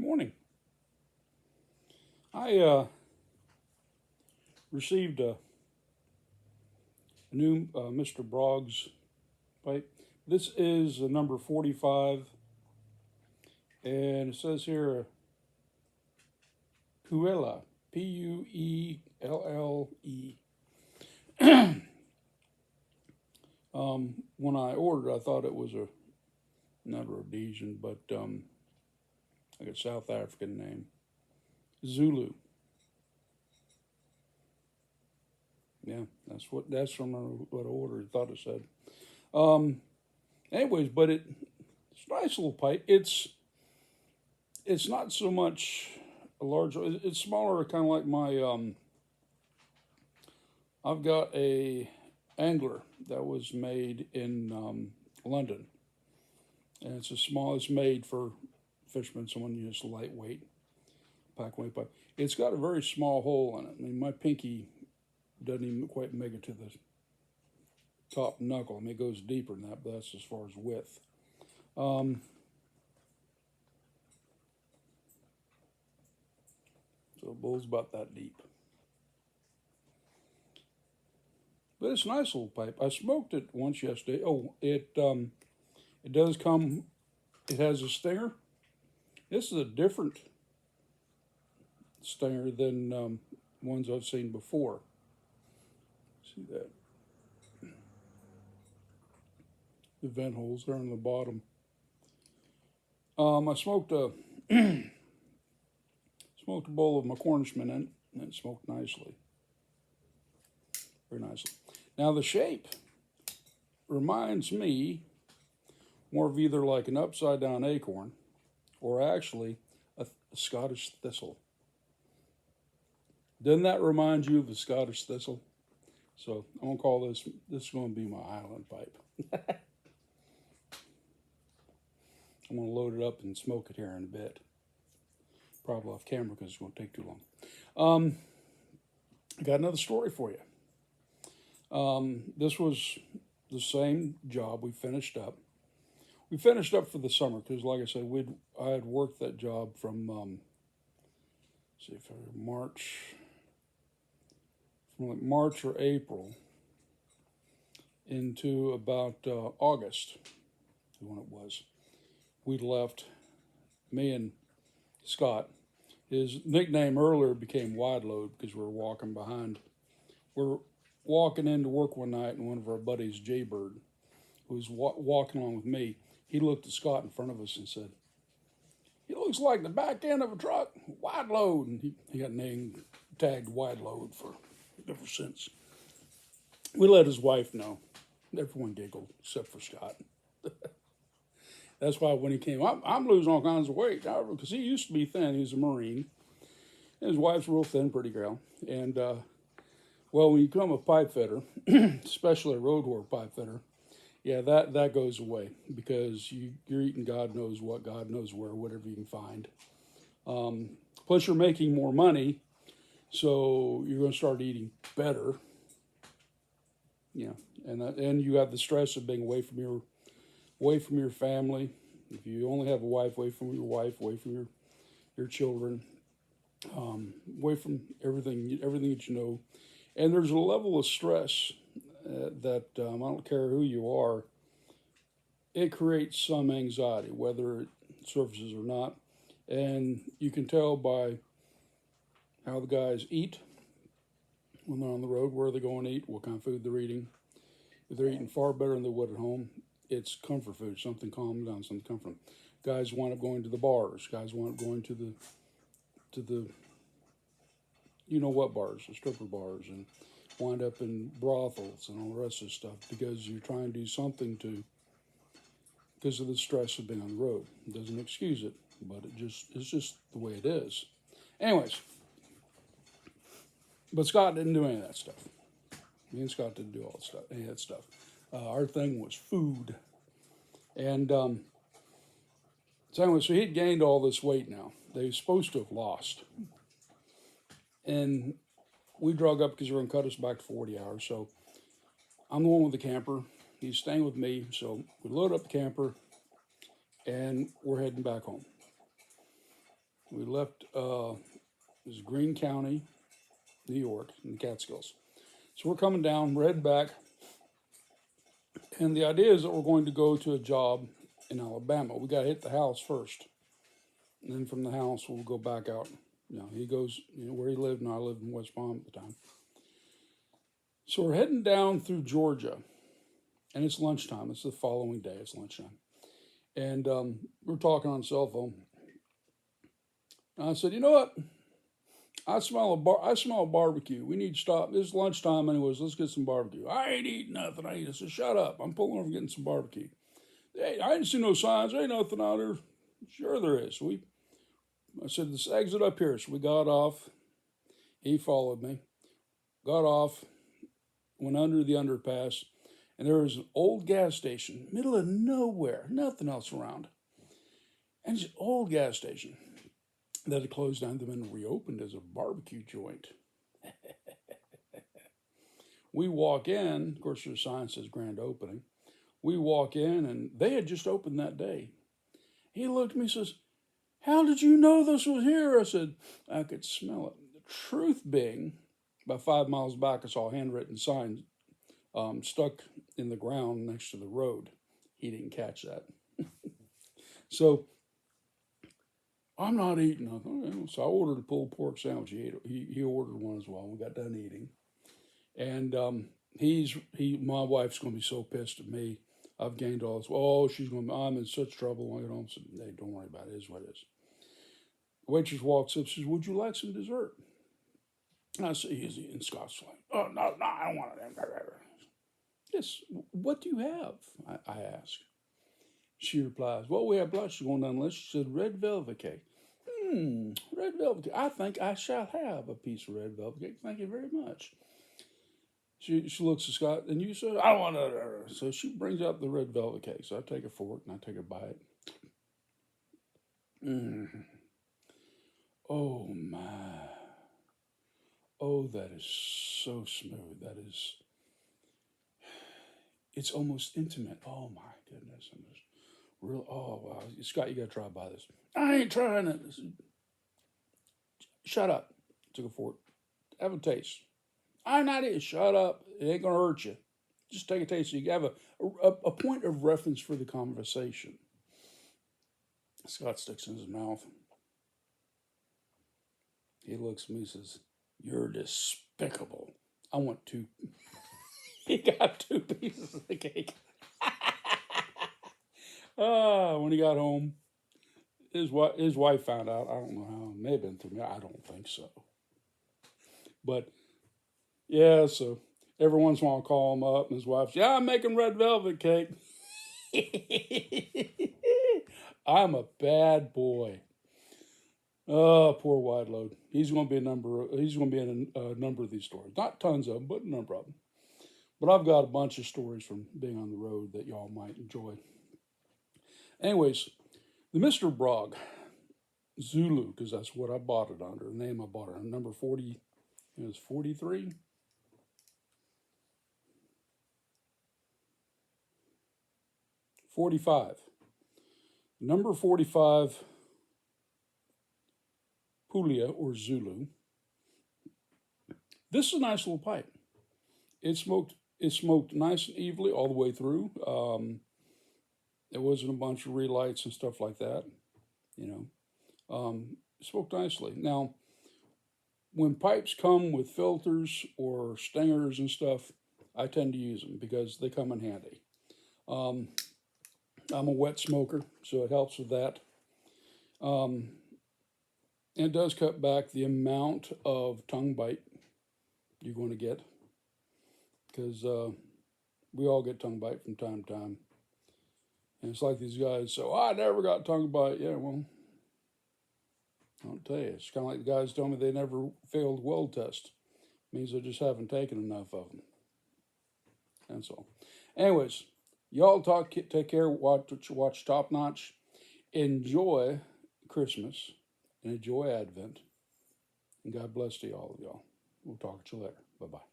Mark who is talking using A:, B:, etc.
A: Morning. I received a new Mr. Brog's pipe. This is a number 45, and it says here Puelle, Puelle. When I ordered, I thought it was not a Rhodesian, but like a South African name, Zulu. Yeah, that's from what I ordered. Thought it said. Anyways, but it's a nice little pipe. It's not so much a large. It's smaller, kind of like my. I've got a angler that was made in London, and it's a small. It's made for fishermen. Someone uses lightweight, pack weight pipe. It's got a very small hole in it. I mean, my pinky doesn't even quite make it to the top knuckle. I mean, it goes deeper than that, but that's as far as width. So the bowl's about that deep. But it's a nice little pipe. I smoked it once yesterday. Oh, it does come. It has a stinger. This is a different stinger than ones I've seen before. See that? The vent holes there on the bottom. I smoked a smoked a bowl of my Cornishman in, and it smoked nicely, very nicely. Now the shape reminds me more of either like an upside down acorn, or actually a Scottish thistle. Doesn't that remind you of a Scottish thistle? So I'm gonna call this is going to be my island pipe. I'm going to load it up and smoke it here in a bit. Probably off camera because it's going to take too long. I got another story for you. This was the same job we finished up. We finished up for the summer because, like I said, I had worked that job from March or April into about August, when it was. We'd left, me and Scott. His nickname earlier became Wide Load because we were walking behind. We're walking into work one night, and one of our buddies, Jaybird, who was walking along with me, he looked at Scott in front of us and said, "He looks like the back end of a truck, Wide Load." And he got named, tagged Wide Load ever since. We let his wife know. Everyone giggled except for Scott. That's why when he came, I'm losing all kinds of weight because he used to be thin. He was a Marine. And his wife's a real thin, pretty girl. And well, when you become a pipe fitter, especially a road work pipe fitter, yeah, that goes away because you're eating God knows what, God knows where, whatever you can find. Plus, you're making more money, so you're going to start eating better. Yeah, and you have the stress of being away from your family. If you only have a wife, away from your wife, away from your children, away from everything that you know. And there's a level of stress that I don't care who you are, it creates some anxiety, whether it surfaces or not. And you can tell by how the guys eat when they're on the road, where they're going to eat, what kind of food they're eating. If they're eating far better than they would at home, it's comfort food, something calm down, something comfort. Guys wind up going to the bars. Guys wind up going to the you know what bars, the stripper bars, and wind up in brothels and all the rest of the stuff because you're trying to do something because of the stress of being on the road. It doesn't excuse it, but it's just the way it is. Anyways, but Scott didn't do any of that stuff. Me and Scott didn't do any of that stuff. Our thing was food. And so anyway, so he'd gained all this weight now that he was supposed to have lost. And we drug up because we were going to cut us back to 40 hours. So I'm the one with the camper. He's staying with me. So we load up the camper and we're heading back home. We left, this is Greene County, New York, in the Catskills. So we're coming down, we're heading back. And the idea is that we're going to go to a job in Alabama. We got to hit the house first. And then from the house, we'll go back out. He goes where he lived, and I lived in West Palm at the time. So we're heading down through Georgia. And it's lunchtime. It's the following day. It's lunchtime. And we're talking on the cell phone. And I said, you know what? I smell a barbecue. We need to stop. This is lunchtime anyways. Let's get some barbecue. I ain't eating nothing. I said, shut up. I'm pulling over getting some barbecue. Hey, I didn't see no signs. There ain't nothing out there. Sure there is. I said, let's exit up here. So we got off. He followed me. Got off. Went under the underpass. And there was an old gas station, middle of nowhere. Nothing else around. And it's an old gas station that had closed down, then reopened as a barbecue joint. We walk in, of course, the sign says grand opening. We walk in, and they had just opened that day. He looked at me and says, how did you know this was here? I said, I could smell it. The truth being, about 5 miles back, I saw a handwritten sign stuck in the ground next to the road. He didn't catch that. So I'm not eating nothing. So I ordered a pulled pork sandwich. He ordered one as well. We got done eating. And my wife's going to be so pissed at me. I've gained all this. Oh, I'm in such trouble when I get home. So, hey, don't worry about it. It is what it is. The waitress walks up and says, would you like some dessert? And I say, he's in Scots slang. Oh, no, I don't want it. Yes, what do you have? I ask. She replies, well, we have lots going down the list. She said, red velvet cake. Red velvet cake. I think I shall have a piece of red velvet cake. Thank you very much. She looks at Scott, and you said, I don't want it. So she brings out the red velvet cake. So I take a fork, and I take a bite. Oh, my. Oh, that is so smooth. It's almost intimate. Oh, my goodness. Oh, wow. Scott, you got to try by this. I ain't trying it. Shut up. Took a fork. Have a taste. I'm not it. Shut up. It ain't going to hurt you. Just take a taste so you have a point of reference for the conversation. Scott sticks in his mouth. He looks at me and says, you're despicable. I want 2. He got 2 pieces of the cake. When he got home, his wife found out. I don't know how. It may have been through me. I don't think so. But, yeah, so every once in a while I'll call him up, and his wife's, yeah, I'm making red velvet cake. I'm a bad boy. Oh, poor Wide Load. He's going to be in a number of these stories. Not tons of them, but a number of them. But I've got a bunch of stories from being on the road that y'all might enjoy. Anyways, the Mr. Brog Zulu, because that's what I bought it under, the name I bought it on, number 40, it was 43. 45. Number 45, Pulia or Zulu. This is a nice little pipe. It smoked nice and evenly all the way through. There wasn't a bunch of relights and stuff like that, It smoked nicely. Now, when pipes come with filters or stingers and stuff, I tend to use them because they come in handy. I'm a wet smoker, so it helps with that. It does cut back the amount of tongue bite you're going to get, because we all get tongue bite from time to time. And it's like these guys say, I never got tongue bite. Yeah, well, I'll tell you. It's kind of like the guys told me they never failed weld test. It means they just haven't taken enough of them. That's all. Anyways, y'all take care, watch Top Notch. Enjoy Christmas and enjoy Advent. And God bless to all of y'all. We'll talk to you later. Bye-bye.